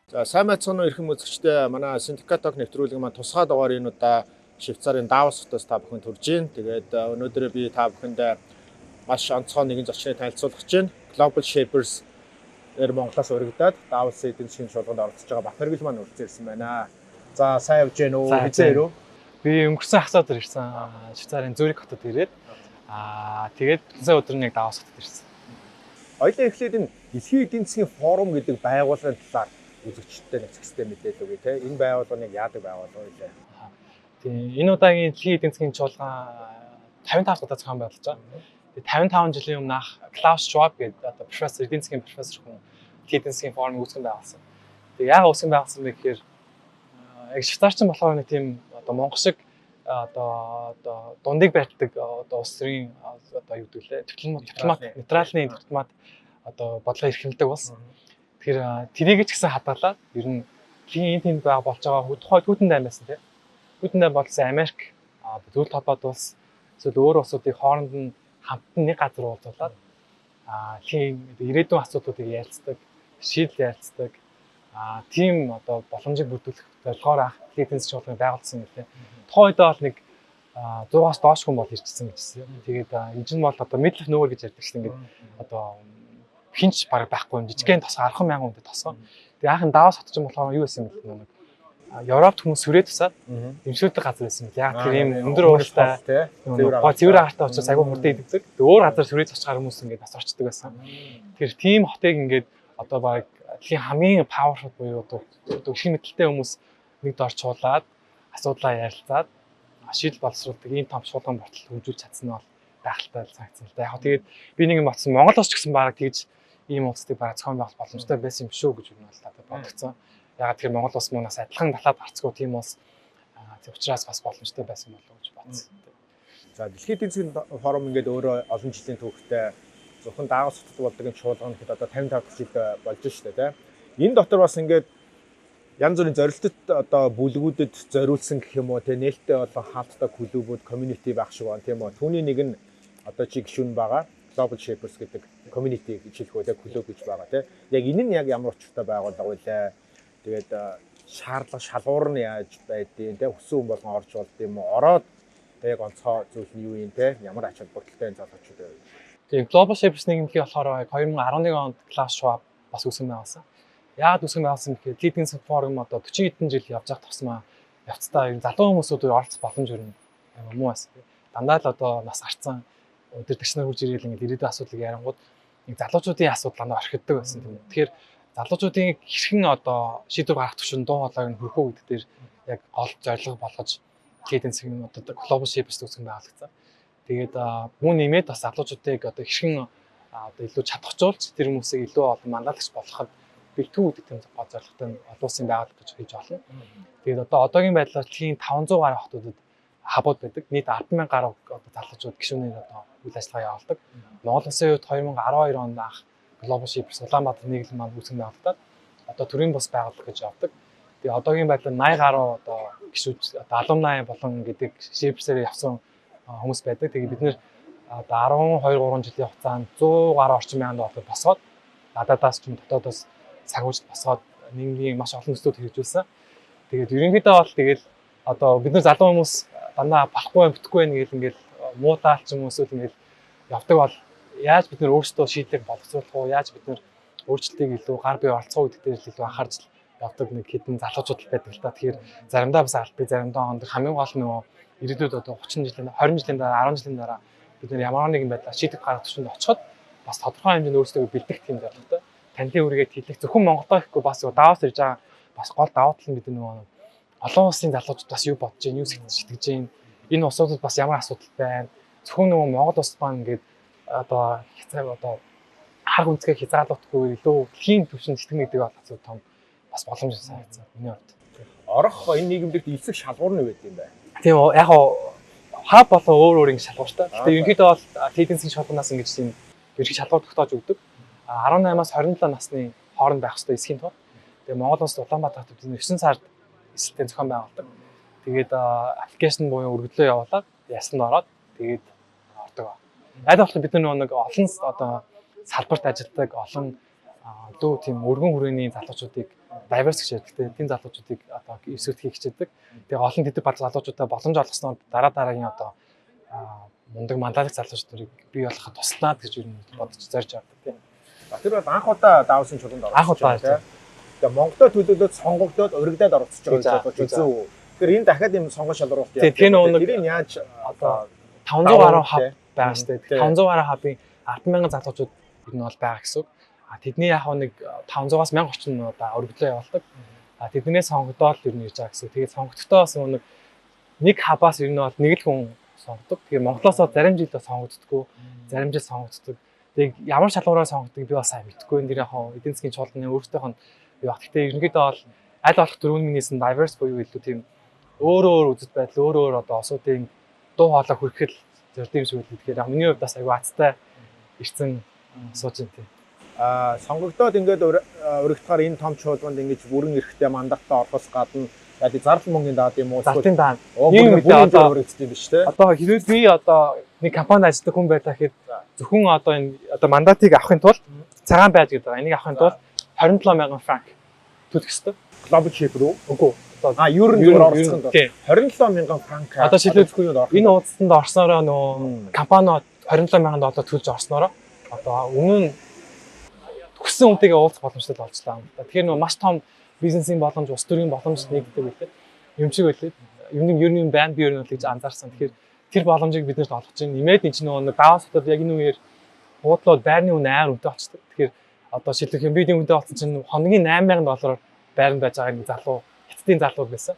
За сайн байцгаана уу эрхэм үзэгчдээ манай Синдикатог нэвтрүүлэг маань тусгай дугаар энэ удаа Швейцарын Давос хотоос та бүхэнд хүрж байна. Тэгээд өнөөдөр би та бүхэнд маш онцгой нэгэн зочныг танилцуулах гэж байна. Global Shapers нэр Монголоос урагдаад Давосын эдийн засгийн чуулганд оролцож байгаа Батэргэл маань үргэлжлүүлсэн байна. За сайн явж байна уу? Хизээ ирв? Би өнгөрсөн хасаад ирсэн. Швейцарын Зюрих хотод ирээд тэгээд бүтэн өдөр нэг Давос хотод ирсэн. Хоёулаа эхлээд энэ дэлхийн эдийн засгийн форум гэдэг байгууллагын талаар үзэгчдтэй нэг зэгцтэй мэдээлэл өгье те. Энэ байгууллага нэг яадаг байгууллага вэ? Тийм энэ удаагийн дэлхийн эдийн засгийн чуулган 55 удаа зохион байгуулж байгаа. Тэгээд 55 жилийн өмнө Klaus Schwab гэдэг одоо профессор эдийн засгийн профессор хүн дэлхийн эдийн засгийн форумыг үүсгэн байгуулсан. Тэгээд яагаад үүсгэн байгуулсан бэ гэхээр яг швейцарчин болохоор нэг тийм одоо монгол шиг одоо дундыг барьдаг одоо улс төрийн одоо юу гэдэг лээ дипломат нейтралны дипломат одоо бодлого эрхэмлдэг болсон. Тэгэхээр тэрийг ч гэсэн хадгалаад ер нь дэлхийн тэнд байгаа болж байгаа тухайд хүйтэн дайн байсан тийм. Хүйтэн дайн болсон Америк зөвлөлт холбоот улс эсвэл өөр улсуудыг хооронд нь хамтан нэг газар уулзуулаад дэлхийн ирээдүйн асуудлуудыг ярилцдаг, шийдэл ярилцдаг тийм одоо боломжийг бүрдүүлэх зорилгоор анх дэлхийн эдийн засгийн чуулганы байгуулсан юм лээ. Тухайд бол нэг 100-аас доош хүн бол ирчихсэн гэсэн. Тэгээд энэ нь бол одоо мэдлэх нөөр гэж ярьдаг шүү дээ. Ингээд одоо хинч бараг байхгүй юм жижигхэн тосоо 10 мянган хүнтэй тосоо. Тэгээ анх Давос хотч юм болохоор юу байсан бэ нэг Европт хүмүүс сүрээ тусаад дэмжлэгдэх газар байсан юм. Яг тэр ийм өндөр ууртай цэвэр агаартай учраас айгүй хурдан идэгдэг. Өөр газар сүрээ зочгаар хүмүүс ингээд бас орчдөг байсан. Тэгэхээр тийм хотыг ингээд одоо бараг дэлхийн хамгийн паверфул буюу одоо их мэдлэлтэй хүмүүс нэгд орчуулад асуудлаа ярилцаад шийдэл боловсруулдаг ийм том чуулган болтол хөгжүүлж чадсан нь бол гайхалтай санагдсан л да. Яг тэгээд би нэг юм бодсон Монголоос ч гэсэн бараг тэгж ийм улсыг бараг зохион байгуулах боломжтой байсан юм шүү гэж юу нь бол бодгцсон. Яг тэгэхээр Монгол улс мөнөөс адилхан талаад гарцгүй тийм улс тийм учраас бас боломжтой байсан болов уу гэж бодсон. За дэлхийн эдийн засгийн форум ингээд өөрөө олон жилийн түүхтэй зөвхөн Давос хотод болдог юм чуулган гэхэд одоо 55 дахь жил болж шүү дээ тийм. Энэ дотор бас ингээд янз бүрийн зорилттой одоо бүлгүүдэд зориулсан гэх юм уу те нээлттэй болон хаалттай клубүүд community байх шиг байна тийм үү. Түүний нэг нь одоо чи гишүүн байгаа Global Shapers гэдэг community гэж хэлэх үү те клуб гэж байгаа те. Яг энэ нь яг ямар учиртай байгууллага вэ? Тэгээд шаардлага шалгуур нь яаж байдیں۔ Тэ хүссэн хүн болгон орж болд юм уу? Ороод яг онцгой зүйл нь юу юм те? Ямар ач холбогдолтой энэ залуучууд вэ? Тийм Global Shapers нэгдлийн болохоор 2011 онд Klaus Schwab бас үүсгэн байгуулсан. Яагаад үүсгэн байгуулсан гэхээр Эдийн засгийн форум одоо 40 хэдэн жил явж байгаа тусмаа явцдаа ер нь залуу хүмүүсүүд оролцох боломж өрнө юм уу бас. Дандаа л одоо нас гарцсан өдөртөгч нар хурж ирээл ингээд ирээдүйн асуудлыг ярангууд нэг залуучуудын асуудал андаа орхидог байсан тийм. Тэгэхээр залуучуудын хэрхэн одоо шийдвэр гаргах төвшин дуу хоолойг нь хөрөхөө гэдэг дээр яг гол зорилго болгож эдийн засгийн одоо Global Shapers үүсгэн байгуулагдсан. Тэгээд мөн нэмээд бас залуучуудыг одоо хэрхэн одоо илүү чадахжуулж тэр хүмүүсийг илүү олон мандатлагч болгоход бэлтгүү гэдэг тийм гол зорилготой олон улсын байгууллага гэж хийж болно. Тэгээд одоо одоогийн байдлаар дэлхийн 500 гаруй хотуудад хабууд байдаг. Нийт 10,000 гаруй одоо залуучууд гишүүнээр одоо үйл ажиллагаа явуулдаг. Монгол улсын хувьд 2012 онд анх Global Shapers Улаанбаатар нийслэл маань үүсгэн байгуулагдаад одоо төрийн бус байгууллага гэж явдаг. Тэгээд одоогийн байдлаар 80 гаруй одоо гишүүд одоо алумни болон гэдэг Shapers-ээр явсан хүмүүс байдаг. Тэгээд бид нэр одоо 12-3 жилийн хугацаанд 100 гаруй орчим мянган доллар босгоод гадаадаас ч дотоодоос цагуулж босгоод нийгмийн маш олон төслүүд хэрэгжүүлсэн. Тэгээд ерөнхийдөө бол тэгэл одоо бид нар залуу хүмүүс дандаа болохгүй юм бүтэхгүй байх гэл ингээл муудаалч юм эсвэл ингээл явдаг бол яаж бид нар өөрсдөө шийдлийг боловсруулах уу? Яаж бид нар өөрчлөлтийг илүү гар бие оролцох гэдэг дээр илүү анхаарч явдаг нэг хэдэн залуучууд байдаг л та. Тэгэхээр заримдаа бас алддаг, заримдаа хонд хамгийн гол нь нөгөө ирээдүйд одоо 30 жилийн 20 жилийн дараа 10 жилийн дараа бид нар ямар нэгэн байдлаар шийдвэр гаргах төвшөнд очиход бас тодорхой хэмжээнд өөрсдөө бэлдэх тийм зорилготой. Танилын үргээд хэлэх зөвхөн Монголоо ихгүй бас Давос ирж байгаа бас гол давуу тал нь бид нөгөө олон улсын залуучууд бас юу бодож байна, юу сэтгэж байна. Энэ улсуудад бас ямар асуудал байна. Зөвхөн нөгөө Монгол улс маань ингээд одоо хар хүнцгээ хязгаарлахгүй илүү дэлхийн түвшинд сэтгэн гэдэг бол асуу том бас боломж санагдсан. Миний хувьд. Орох энэ нийгэмдэрт эсэх шалгуур нь байд юм байна. Тийм яг хаа болоо өөр өөр ингэ шалгууртай. Гэтэ ерөнхийдөө бол эдийн засгийн шалгуунаас ингэж тийм ерхий шалгуур тогтоож өгдөг. 18-аас 27 насны хооронд байх ёстой эсхийн тул. Тэгээ Монгол улс Улаанбаатар хотод 9 сард эсэлтийн зохион байгуулдаг. Тэгээд аппликейшн буюу өргөдлөө явуулаад ясанд ороод тэгээд ордог. Аль болох бид нэг олон одоо салбарт ажилладаг олон дүү тийм өргөн хүрээний залуучуудыг diverse гэж яддаг. Тийм залуучуудыг одоо эсвэтгий хичээдэг. Тэгээ олон тэдэг залуучуудаа боломж олгосноор дараагийн одоо мундаг манлайлах залуучдыг бий болгоход туслаад гэж юу бодож зорж авдаг тийм. Тэр бол анх удаа даавсын чулуунд орсон тийм. Тэгээ Монголд төлөөлөд сонгогдоод урагдаад оролцож байгаа гэж үзсэн үү? Тэгэхээр энэ дахиад юм сонгон шалралт яа. Тэрийг яаж одоо 500 гаруй хаб байгаа шүү дээ. 500 гаруй хабын 10,000 залуучууд энэ бол байгаа гэсэн үг. Тэдний яг нэг 500-аас 1000 орчим одоо өргөдлөө явуулдаг. Тэднээс сонгогдоод ер нь ирж байгаа гэсэн. Тэгээд сонгогдтоо бас нэг хабаас ер нь бол нэг л хүн сонгодог. Тэгээд Монголоос зарим жил сонгогддоггүй, зарим жил сонгогддог. Тэгээд ямар шалгуураар сонгогддог би бас сайн мэдэхгүй. Энэ дэр яг эдийн засгийн чуулганы өөрсдийнх нь юу баг. Гэхдээ ерөнхийдөө бол аль болох дөрвөн минийсэн diverse буюу илүү тийм өөр үзэл байдал, өөр одоо осуудын дуу хоолой хүрхэл зордсон юм шиг үл. Тэгэхээр яг миний хувьд бас аюу азтай ирсэн сууж байна тийм. Сонгогдоод ингээд өргөдөхөөр энэ том чуулганд ингэж бүрэн эрэхтэй мандаттай орохоос гадна яг зардал мөнгөний даад юм уу? Зардалын даа. Ийм мэдээ одоо өргөцдөг юм биш үү? Одоо хэрвээ би одоо нэг компанид ажилладаг хүн байлаа гэхэд зөвхөн одоо энэ одоо мандатыг авахын тулд цагаан байж гэдэг. Энийг авахын тулд 27,000 франк төлөх ёстой. Global ship руу. Үгүй. Ер нь оролцсон доо. 27,000 франк. Одоо шилжүүлэхгүй юу? Энэ уудсанд орсноороо нөө компаниуд $27,000 төлж орсноороо одоо өмнө нь төгссөн үнэтэйгээ уулзах боломжтой болжлаа. Тэгэхээр нөө маш том бизнесийн боломж, улс төрийн боломж нэгддэг байлээ. Юм шиг байлээ. Ер нь байна би ер нь гэж анзаарсан. Тэгэхээр тэр боломжийг бид нарт олгож байна. Имэд энэ чинь нөө даваас хотод яг энэ үеэр буудлууд байрны үн амар үнэтэй болчихдог. Тэгэхээр одоо шилжүүлэх юм бидний үнэтэй болсон чинь хоногийн $8,000 байранд байж байгаа нэг залуу хятадын залуу байсан.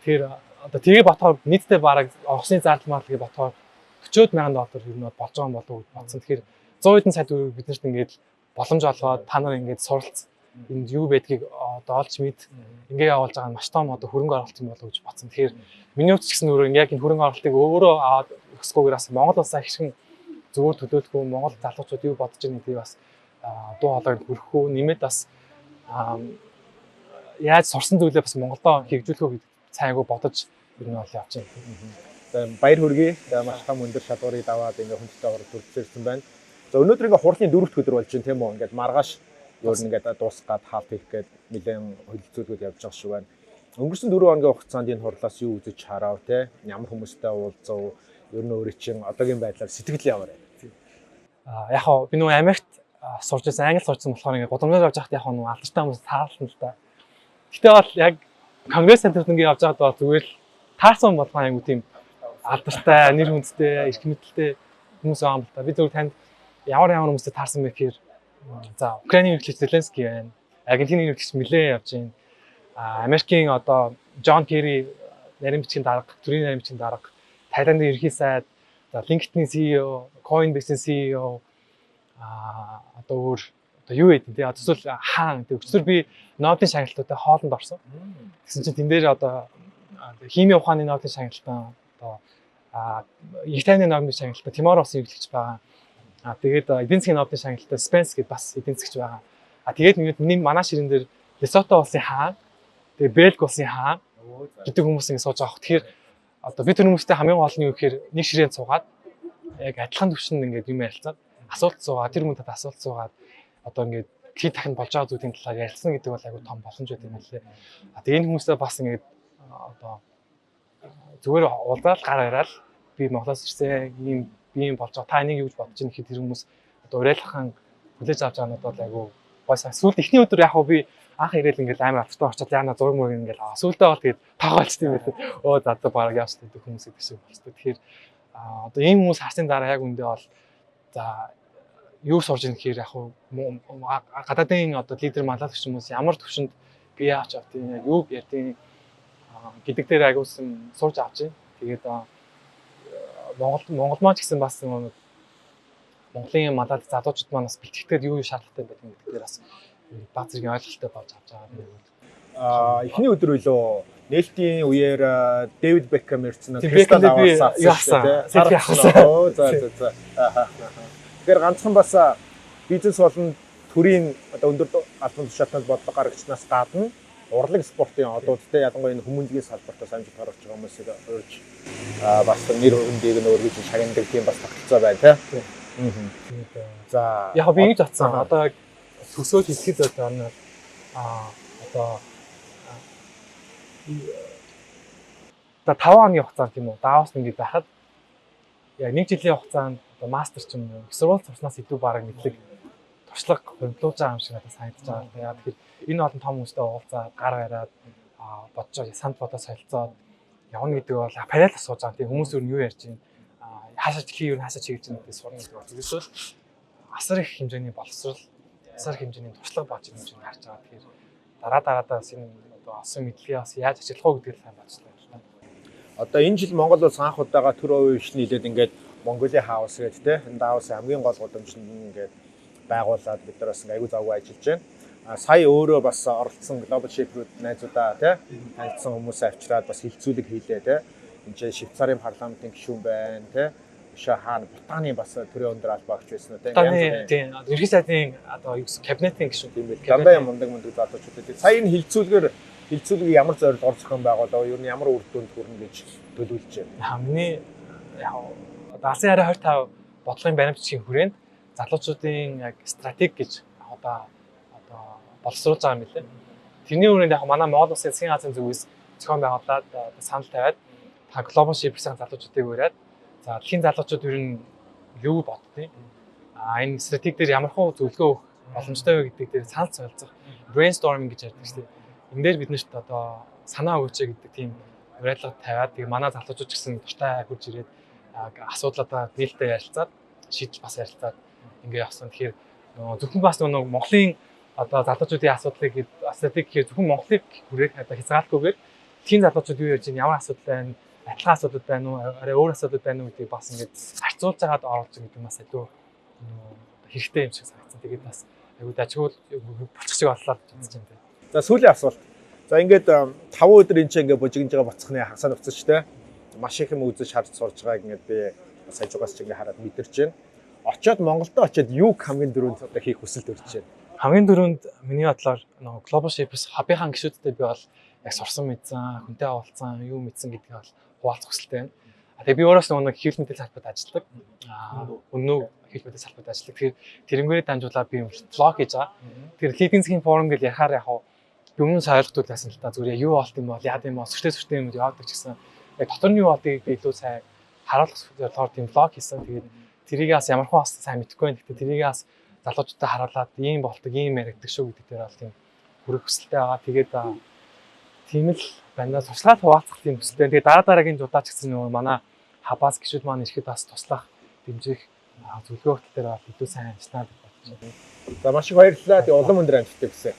Тэгэхээр одоо тэгээ ботхоор нийтдээ бараг онгоцны зардал марлыг ботхоор $40,000 ер нь болж байгаа юм болов уу гэж бодсон. Тэгэхээр 100 хэдэн сая төгрөг биднэрт ингээд боломж олгоод та нар ингээд суралц энд юу байдгийг одоо олж мэд ингээд явуулж байгаа нь маш том одоо хөрөнгө оруулалт юм болов уу гэж бодсон. Тэгэхээр миний хувьд ч гэсэн өөрөө яг энэ хөрөнгө оруулалтыг өөрөө аваад өсгөхгүйгээр бас Монгол улсаа хэрхэн зөвөр төлөөлөх үү, Монгол залуучууд юу бодож байгаа гэдгийг бас дуу хоолойд хүрэх үү, нэмээд бас яаж сурсан зүйлээ бас Монголдо хэрэгжүүлэх үү гэдэг цайгуу бодож ер нь бол явж байна. Баяр хүргэе. Маш том өндөр шалгуурыг даваад ингээ хүндтэй орж үргэлжлүүлсэн байна. За өнөөдөр ингээ хурлын 4-р өдөр болж байна тийм үү? Ингээд маргааш өөр нэгээд дуусгаад хаалт хийх гээд нэлээд хөлцүүлгүүд явж байгаа шүү байна. Өнгөрсөн 4 хоногийн хугацаанд энэ хурлаас юу үзэж харав те? Ямар хүмүүстэй уулзав? Ер нь өөрөө чинь одоогийн байдлаар сэтгэл яваарай. Яг хоо би нөгөө Америкт сурч байсан, англи сурсан болохоор ингээ гудамжаар явж байхад яг нөгөө алдартай хүмүүс таарсан л да. Гэтэ бол яг конгресс центрт ингээ явж байгаад бол зүгээр л таарсан болгоо аягүй тийм алдартай, нэр хүндтэй, эрх мэдэлтэй хүмүүс байгаа юм л да. Би зөвхөн танд ямар хүмүүстэй таарсан бэ гэхээр за Украиний ерөнхийлөгч Зеленский байна. Аргентины ерөнхийлөгч Милей явж байна. Америкийн одоо Джон Керри нарийн бичгийн дарга, төрийн нарийн бичгийн дарга, Тайландын ерөнхий сайд, за LinkedIn-ийн CEO, Coinbase-ийн CEO одоо өөр одоо юу гэдэг те эсвэл хаан гэдэг. Өчигдөр би Нобелийн шагналтуудад хоолнд орсон. Тэгсэн чинь тэн дээр одоо химийн ухааны Нобелийн шагналтаа одоо их тайвны Нобелийн шагналтаа Тимор улсын ерөнхийлөгч байгаа. Тэгээд эдийн засгийн Нобелийн шагналтаа Спенс гэдэг бас эдийн засгч байгаа. Тэгээд миний манай ширэн дээр Лесото улсын хаан, тэгээд Бельги улсын хаан гэдэг хүмүүс ингэ сууж байгаа. Тэгэхээр одоо би тэр хүмүүстэй хамгийн гол нь юу гэхээр нэг ширээнд суугаад яг адилхан төвшөнд ингээд юм ярилцаад асуулт суугаад тэр хүмүүст асуулт суугаад одоо ингээд хэд дахин болж байгаа зүйлийн талаар ярилцсан гэдэг бол айгүй том боломж байдаг юм лээ. Тэгээд энэ хүмүүстэй бас ингээд одоо зүгээр уулзаад гар бараал би Монголоос ирсэн ийм болж байгаа. Та энийг юу гэж бодож байна гэхэд тэр хүмүүс одоо урайлахын хүлээж авч байгаа нь бол айгүй гойсаа. Сүүлд эхний өдөр яг би анх ирээл ингээд амар автомат очоод яана зураг мөр ингээд сүүлдээ бол тэгээд таагаалчт юм байлаа. Оо за баг яаш гэдэг хүмүүс гэдэг шиг болчихсон. Тэгэхээр одоо ийм хүмүүс харсны дараа яг үндэ бол за юу сурж ийн гэхээр яг гадаадын одоо лидер маллагч хүмүүс ямар төвшөнд бие авч авдیں۔ Юу ярьдیں۔ Гэдэг дээр айгуулсан сурж авч байна. Тэгээд Монгол маань ч гэсэн бас Монголын малаад залуучууд маань бас бэлтгэдэг юу шаардлагатай байдаг гэдэг дээр бас баг зэргийн ойлголттой болж авч байгаа. Эхний өдөр үлөө нээлтийн үеэр Дэвид Бекхэм ирсэн кристал авсан. За. Тэгэхээр ганцхан бас бизнес болон төрийн одоо өндөр албан тушаалтанд бодлого гаргагчнаас гадна урлаг спортын одуудтай ялангуяа энэ хүмүүнлэгийн салбартаа амжилт гаргаж байгаа хүмүүсийг урьж бас нэр хүндийг нь өргөж шагнадаг тийм бас тогтолцоо байна тийм. За яг би ингэж атсан. Одоо төсөөл хэлхийд байна. одоо 5 хоногийн хугацаанд тийм үү Давост ингээд байхад яг 1 жилийн хугацаанд одоо мастер ч юм уу их сурвалж сурснаас илүү бараг мэдлэг туршлага хөндлөж байгаа юм шиг надад санагдаж байгаа. Яг тэгэхээр энэ олон том хүмүүстэй уулзаад гар бариад бодож санд бодож солилцоод явна гэдэг бол параллел асууж байгаа. Тийм хүмүүс юу ярьж байна? Хаашаа чихээ юу хаашаа чиглэж байна гэдэг сурна гэдэг бол ерөөсөө асар их хэмжээний боловсрал, асар их хэмжээний туршлага болж байгаа юм харж байгаа. Тэгэхээр дараадаас энэ одоо олсон мэдлэгээ бас яаж ажиллах вэ гэдгийг сайн бодчихлоо. Одоо энэ жил Монгол улс анх удаага төр овын өвчний хилээд ингээд Mongolia House гэдэг те энэ Давосын хамгийн гол гудамжинд ингээд байгуулад бид нар бас аягүй завгүй ажиллаж байна. Сая өөрөө бас оролцсон Global Shape-рууд найзуудаа те танилцсан хүмүүсээ авчираад бас хилцүүлэг хийлээ те. Энд чинь Швейцарын парламентын гишүүн байна те. Хаан Бутаны бас төрийн өндөр албаагч байсан уу те. Тийм ерхий сайдын одоо юу гэсэн кабинетын гишүүн тийм байл. Дандаа мундаг залуучууд. Сая энэ хилцүүлгийг ямар зорилго зохион байгуулаа, ер нь ямар үр дүнд хүрнэ гэж төлөвлөж байна. Хамгийн яг Алсын хараа 25 бодлогын баримтчийн хүрээнд залуучуудын яг стратеги гэж одоо боловсруулж байгаа юм билээ. Тэрний хүрээнд яг манай Монгол Улсын засгийн газрын зүгээс зохион байгуулад санал тавиад та Global Shape-ийн залуучуудыг ураад за дэлхийн залуучууд ер нь юу боддیں۔ Энэ стратеги дээр ямар хөө зөвлөгөө өгөх боломжтой вэ гэдэг дээр санал солилцох brainstorming гэж ярьдаг шүү дээ. Энэ дээр бид нарт одоо санаа өгөөч гэдэг тийм уриалга тавиад тэгээ манай залуучууд гэсэн дуртай хурж ирээд асуудлуудаа нээлттэй ярилцаад шийдэл бас ярилцаад ингээ явсан. Тэгэхээр зөвхөн бас нэг Монголын одоо залуучуудын асуудлыг стратеги гэхээр зөвхөн Монголыг хүрээх одоо хязгаарлалгүйгээр тийм залуучууд юу ярьж байна, ямар асуудал байна, адилхан асуудал байна уу, арай өөр асуудал байна уу гэдгийг бас ингээд харьцуулж байгаад оруулж байгаа гэдэг нь бас илүү хэрэгтэй юм шиг санагдсан. Тэгээд бас аюу дажгүй болчих шиг боллоо гэж бодож байна. За сүүлийн асуулт. За ингээд 5 өдөр энэ чинь ингээд бужигнж байгаа бацхны хасаа нуцсан ч те. Маш их юм үзэж харж сурж байгааг ингээд би бас хажуугаас ч ингээд хараад мэдэрч байна. Очоод Монголдо очоод юу хамгийн дөрөнд одоо хийх хүсэл төрж байна. Хамгийн дөрөнд миний бодлоор нөгөө Global Shape-с хабынхаа гишүүдтэй би бол яг сурсан мэдсэн, хүнтэй уулзсан, юу мэдсэн гэдгийг бол хуваалцах хүсэлтэй байна. Тэгээ би өөрөөс нөгөө хэвлэл мэдээлэл салбарт ажилладаг. Өнөө хэвлэл мэдээлэл салбарт ажилладаг. Тэгэхээр тэрнгээрээ дамжуулаад би блог хийж байгаа. Тэр лидинг засгийн форум гэж яхаар яг өмнө ойлгохдод байсан л та зүгээр юу болт юм бол яад юм бол сүртэй юм яваадаг ч гэсэн яг дотор нь юу болдгийг би илүү сайн харуулах зорилгоор тийм блог хийсэн. Тэгээд тэрийг бас ямар хөө бас сайн мэдэхгүй байна. Гэхдээ тэрийг бас залуучуудад харуулад ийм болдог, ийм яригддаг шүү гэдэг дээр бол тийм хүрэх хүсэлтэй байгаа. Тэгээд тийм л байна. Туслаад хуваалцах тийм хүсэлтэй. Тэгээд дараагийн удаач гэсэн нөгөө манай хабаас гişүүд маань ирэхэд бас туслах, дэмжих зөвлөгөө өгөх дээр бол илүү сайн ажиллана гэж бодож байна. За маш их баярлалаа. Тэгээ улам өндөр амжилт хүсье.